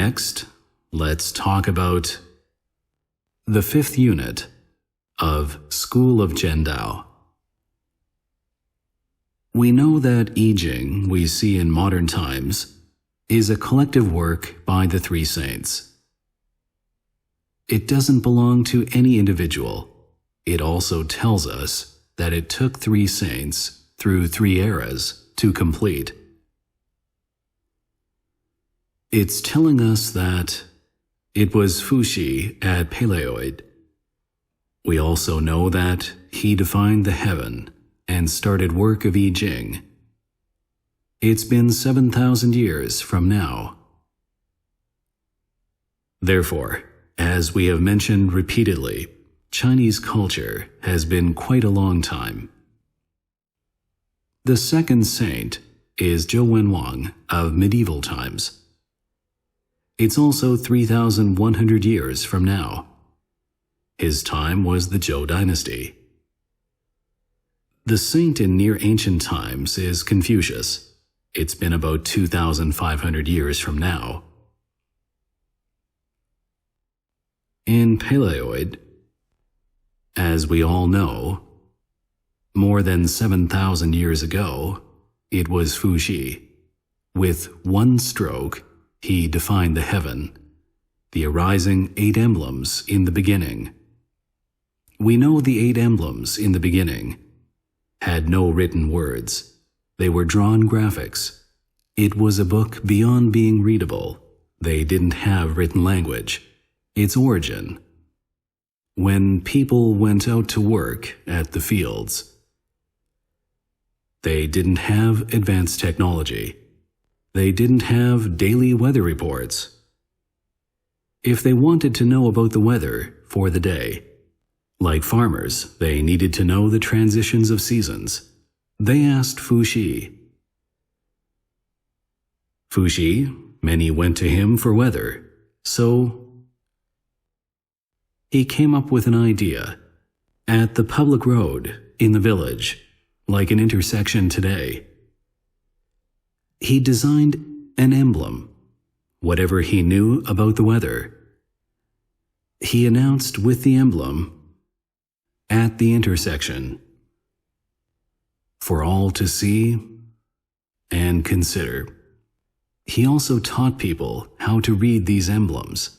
Next, let's talk about the fifth unit of School of Zhendao. We know that I Ching we see in modern times is a collective work by the three saints. It doesn't belong to any individual. It also tells us that it took three saints through three eras to complete. It's telling us that it was Fuxi at Paleoid. We also know that he defined the heaven and started work of I Ching. It's been 7,000 years from now. Therefore, as we have mentioned repeatedly, Chinese culture has been quite a long time. The second saint is Zhou Wen Wang of medieval times. It's also 3,100 years from now. His time was the Zhou dynasty. The saint in near ancient times is Confucius. It's been about 2,500 years from now. In Paleoid, as we all know, more than 7,000 years ago, it was Fuxi. With one stroke, he defined the heaven, the arising 8 emblems in the beginning. We know the 8 emblems in the beginning had no written words. They were drawn graphics. It was a book beyond being readable. They didn't have written language. Its origin. When people went out to work at the fields, they didn't have advanced technology. They didn't have daily weather reports. If they wanted to know about the weather for the day, like farmers, they needed to know the transitions of seasons. They asked Fuxi. Fuxi, many went to him for weather, so he came up with an idea. At the public road in the village, like an intersection today, he designed an emblem, whatever he knew about the weather. He announced with the emblem at the intersection for all to see and consider. He also taught people how to read these emblems.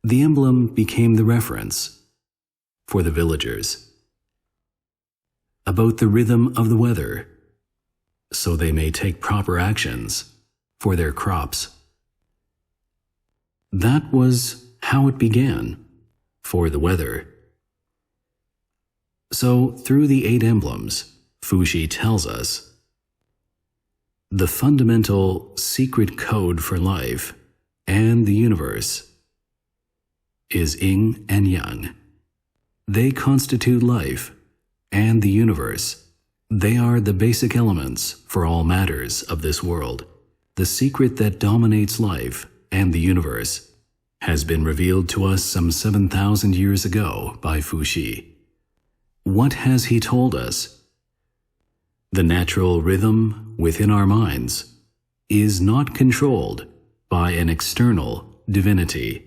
The emblem became the reference for the villagers about the rhythm of the weather, so they may take proper actions for their crops. That was how it began for the weather. So, through the 8 emblems, Fuxi tells us the fundamental secret code for life and the universe is yin and yang. They constitute life and the universe. They are the basic elements for all matters of this world. The secret that dominates life and the universe has been revealed to us some 7,000 years ago by Fuxi. What has he told us? The natural rhythm within our minds is not controlled by an external divinity.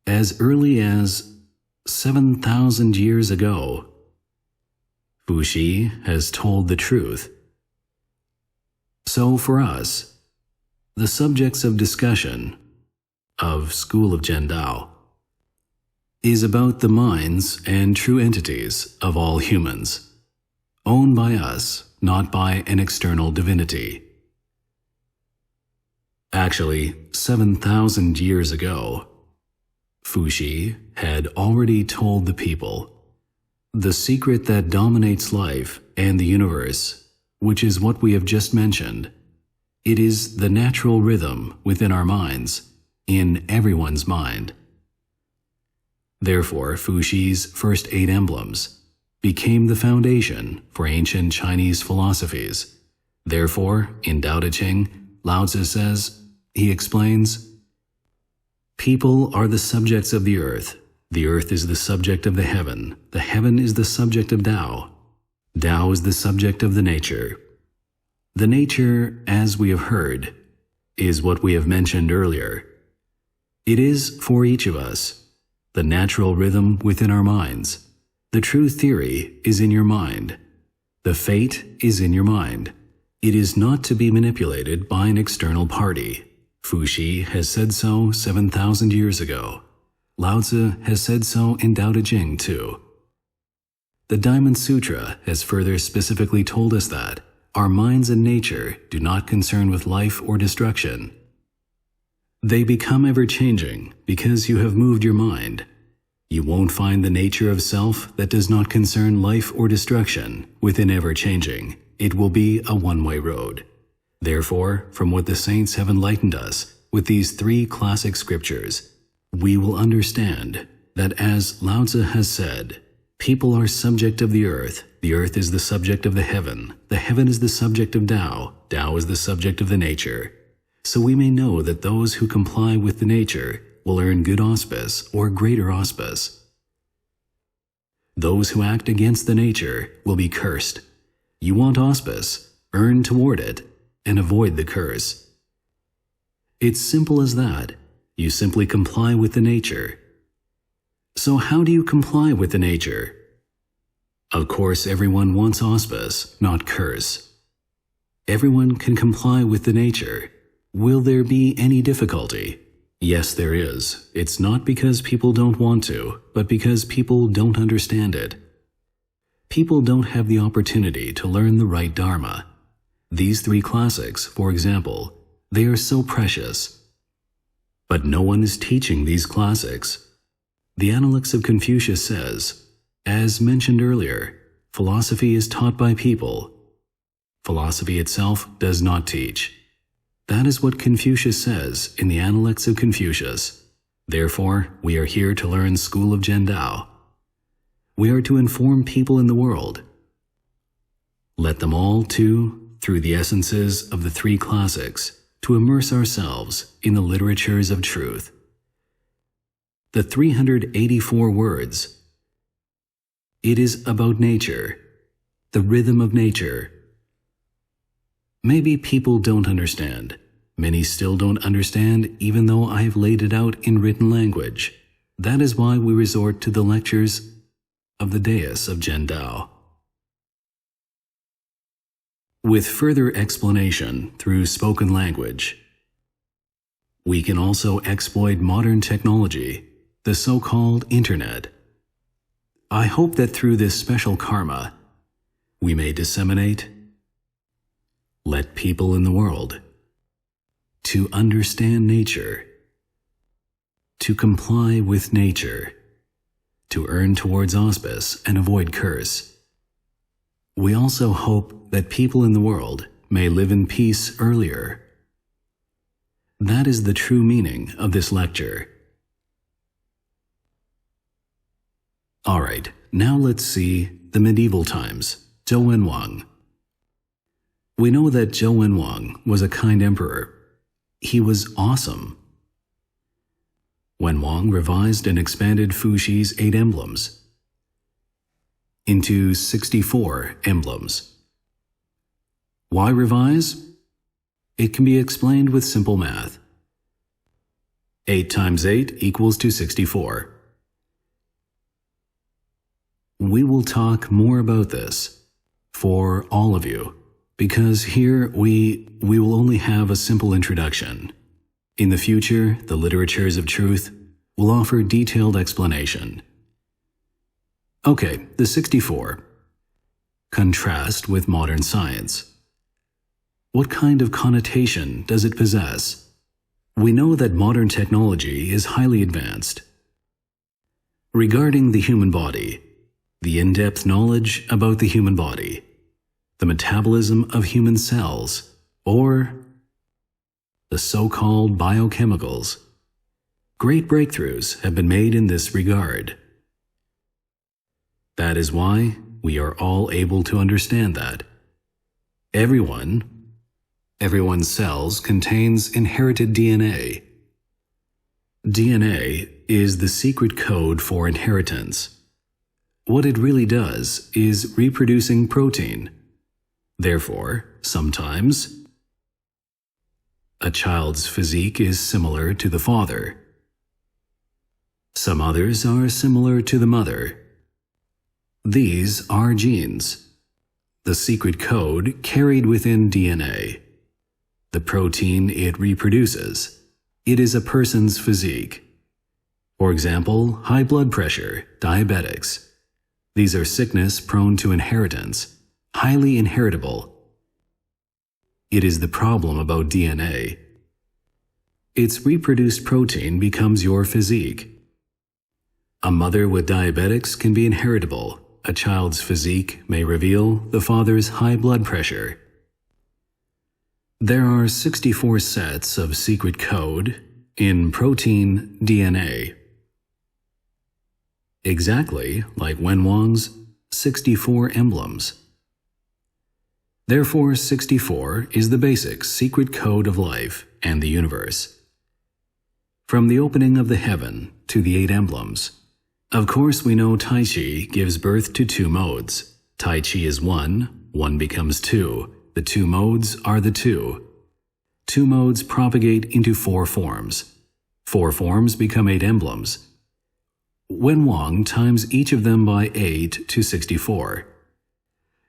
As early as 7,000 years ago, Fuxi has told the truth. So for us, the subjects of discussion of School of Zhendao is about the minds and true entities of all humans, owned by us, not by an external divinity. Actually, 7,000 years ago, Fuxi had already told the people the secret that dominates life and the universe, which is what we have just mentioned. It is the natural rhythm within our minds, in everyone's mind. Therefore, Fuxi's first 8 emblems became the foundation for ancient Chinese philosophies. Therefore, in Tao Te Ching, Lao Tzu says, he explains, people are the subjects of the earth is the subject of the heaven is the subject of Tao is the subject of the nature. The nature, as we have heard, is what we have mentioned earlier. It is, for each of us, the natural rhythm within our minds. The true theory is in your mind. The fate is in your mind. It is not to be manipulated by an external party. Fuxi has said so 7,000 years ago. Lao Tzu has said so in Tao Te Ching too. The Diamond Sutra has further specifically told us that our minds and nature do not concern with life or destruction. They become ever-changing because you have moved your mind. You won't find the nature of self that does not concern life or destruction within ever-changing. It will be a one-way road. Therefore, from what the saints have enlightened us with these three classic scriptures, we will understand that as Lao Tzu has said, people are subject of the earth is the subject of the heaven is the subject of Tao, Tao is the subject of the nature. So we may know that those who comply with the nature will earn good auspice or greater auspice. Those who act against the nature will be cursed. You want auspice, earn toward it, and avoid the curse. It's simple as that. You simply comply with the nature. So how do you comply with the nature? Of course, everyone wants auspice, not curse. Everyone can comply with the nature. Will there be any difficulty? Yes, there is. It's not because people don't want to, but because people don't understand it. People don't have the opportunity to learn the right Dharma. These three classics, for example, they are so precious. But no one is teaching these classics. The Analects of Confucius says, as mentioned earlier, philosophy is taught by people. Philosophy itself does not teach. That is what Confucius says in the Analects of Confucius. Therefore, we are here to learn School of Zhendao. We are to inform people in the world. Let them all, too, through the essences of the three classics, to immerse ourselves in the literatures of truth. The 384 words. It is about nature, the rhythm of nature. Maybe people don't understand. Many still don't understand even though I have laid it out in written language. That is why we resort to the lectures of the dais of Zhendao. With further explanation through spoken language, we can also exploit modern technology, the so-called Internet. I hope that through this special karma, we may disseminate, let people in the world to understand nature, to comply with nature, to earn towards auspice and avoid curse. We also hope that people in the world may live in peace earlier. That is the true meaning of this lecture. Alright, now let's see the medieval times, Zhou Wen Wang. We know that Zhou Wen Wang was a kind emperor. He was awesome. Wen Wang revised and expanded Fuxi's 8 emblems into 64 emblems. Why revise? It can be explained with simple math. 8 times 8 equals to 64. We will talk more about this for all of you, because here we will only have a simple introduction. In the future, the literatures of truth will offer detailed explanation. Okay, the 64. Contrast with modern science. What kind of connotation does it possess? We know that modern technology is highly advanced. Regarding the human body, the in-depth knowledge about the human body, the metabolism of human cells, or the so-called biochemicals. Great breakthroughs have been made in this regard. That is why we are all able to understand that everyone's cells contains inherited DNA. DNA is the secret code for inheritance. What it really does is reproducing protein. Therefore, sometimes a child's physique is similar to the father. Some others are similar to the mother. These are genes, the secret code carried within DNA. The protein it reproduces. It is a person's physique. For example, high blood pressure, diabetics. These are sickness prone to inheritance, highly inheritable. It is the problem about DNA. Its reproduced protein becomes your physique. A mother with diabetics can be inheritable. A child's physique may reveal the father's high blood pressure. There are 64 sets of secret code in protein DNA. Exactly like Wen Wang's 64 emblems. Therefore, 64 is the basic secret code of life and the universe. From the opening of the heaven to the 8 emblems. Of course, we know Tai Chi gives birth to 2 modes. Tai Chi is 1, 1 becomes 2. The 2 modes are the 2. 2 modes propagate into 4 forms. 4 forms become 8 emblems. Wen Wang times each of them by 8 to 64.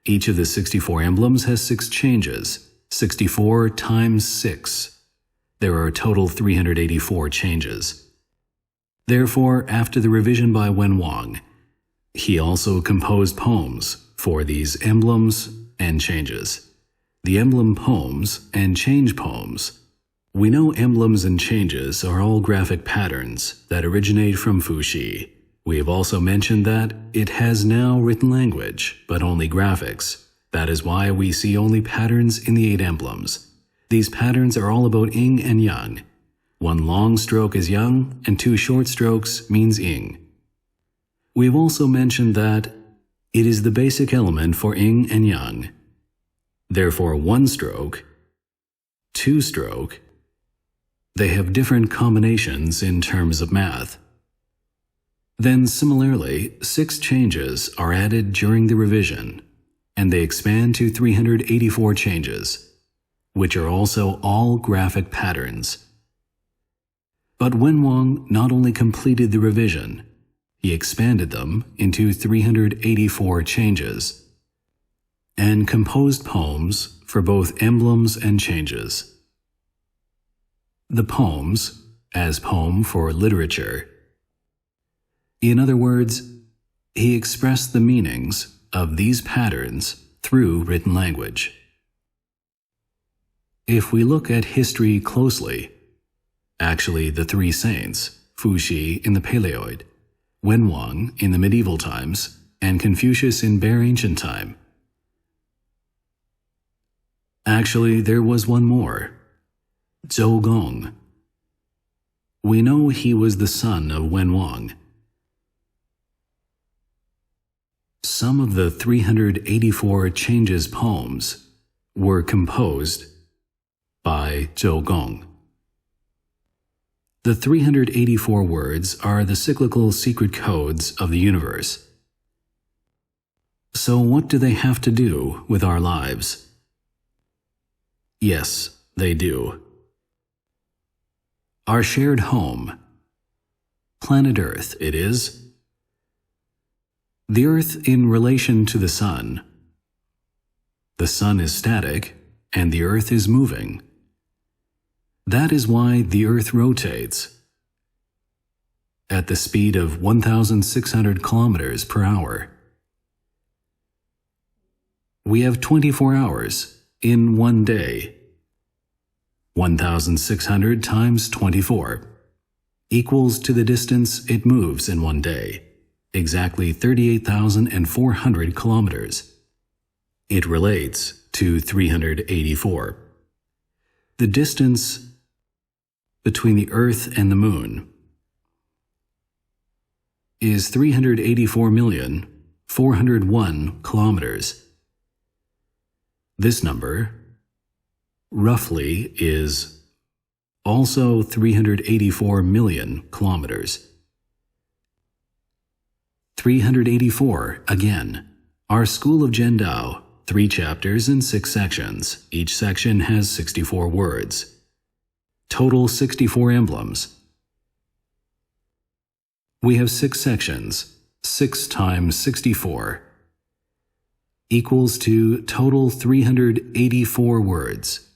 Each of the 64 emblems has 6 changes. 64 times 6. There are a total 384 changes. Therefore, after the revision by Wen Wang, he also composed poems for these emblems and changes. The emblem poems and change poems. We know emblems and changes are all graphic patterns that originate from Fuxi. We have also mentioned that it has now written language, but only graphics. That is why we see only patterns in the 8 emblems. These patterns are all about yin and yang. 1 long stroke is yang, and 2 short strokes means yin. We have also mentioned that it is the basic element for yin and yang. Therefore, 1 stroke, 2 stroke, they have different combinations in terms of math. Then similarly, 6 changes are added during the revision, and they expand to 384 changes, which are also all graphic patterns. But Wen Wang not only completed the revision, he expanded them into 384 changes, and composed poems for both emblems and changes. The poems, as poem for literature. In other words, he expressed the meanings of these patterns through written language. If we look at history closely, actually the 3 saints, Fuxi in the Paleoid, Wen Wang in the medieval times, and Confucius in bare ancient time. Actually, there was one more, Zhou Gong. We know he was the son of Wen Wang. Some of the 384 changes poems were composed by Zhou Gong. The 384 words are the cyclical secret codes of the universe. So what do they have to do with our lives? Yes, they do. Our shared home. Planet Earth, it is. The Earth in relation to the Sun. The Sun is static, and the Earth is moving. That is why the Earth rotates at the speed of 1,600 kilometers per hour. We have 24 hours in one day. 1,600 times 24 equals to the distance it moves in one day, exactly 38,400 kilometers. It relates to 384. The distance between the Earth and the Moon is 384,401 kilometers. This number, roughly, is also 384 million kilometers. 384, again. Our School of Zhendao, 3 chapters and 6 sections. Each section has 64 words. total 64 emblems. We have 6 sections. 6 times 64 equals to total 384 words.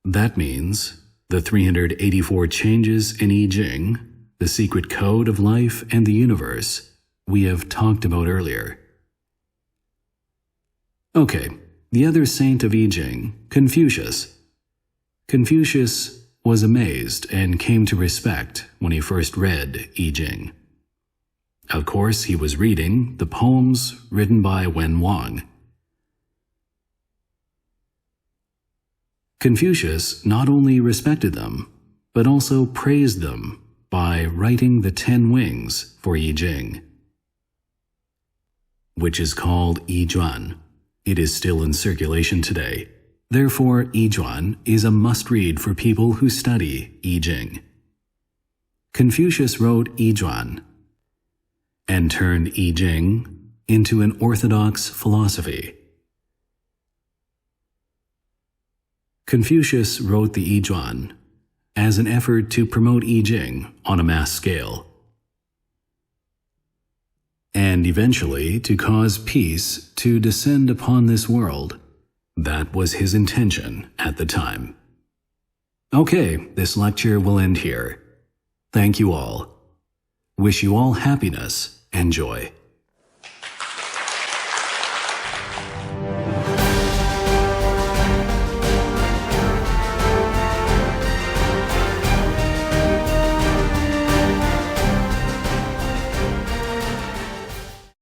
That means the 384 changes in I Ching, the secret code of life and the universe, we have talked about earlier. Okay, the other saint of I Ching, Confucius. Confucius was amazed and came to respect when he first read I Ching. Of course, he was reading the poems written by Wen Wang. Confucius not only respected them, but also praised them by writing the 10 wings for I Ching, which is called I Chuan. It is still in circulation today. Therefore, I Chuan is a must-read for people who study I Ching. Confucius wrote I Chuan and turned I Ching into an orthodox philosophy. Confucius wrote the I Chuan as an effort to promote I Ching on a mass scale, and eventually to cause peace to descend upon this world. That was his intention at the time. Okay, this lecture will end here. Thank you all. Wish you all happiness and joy.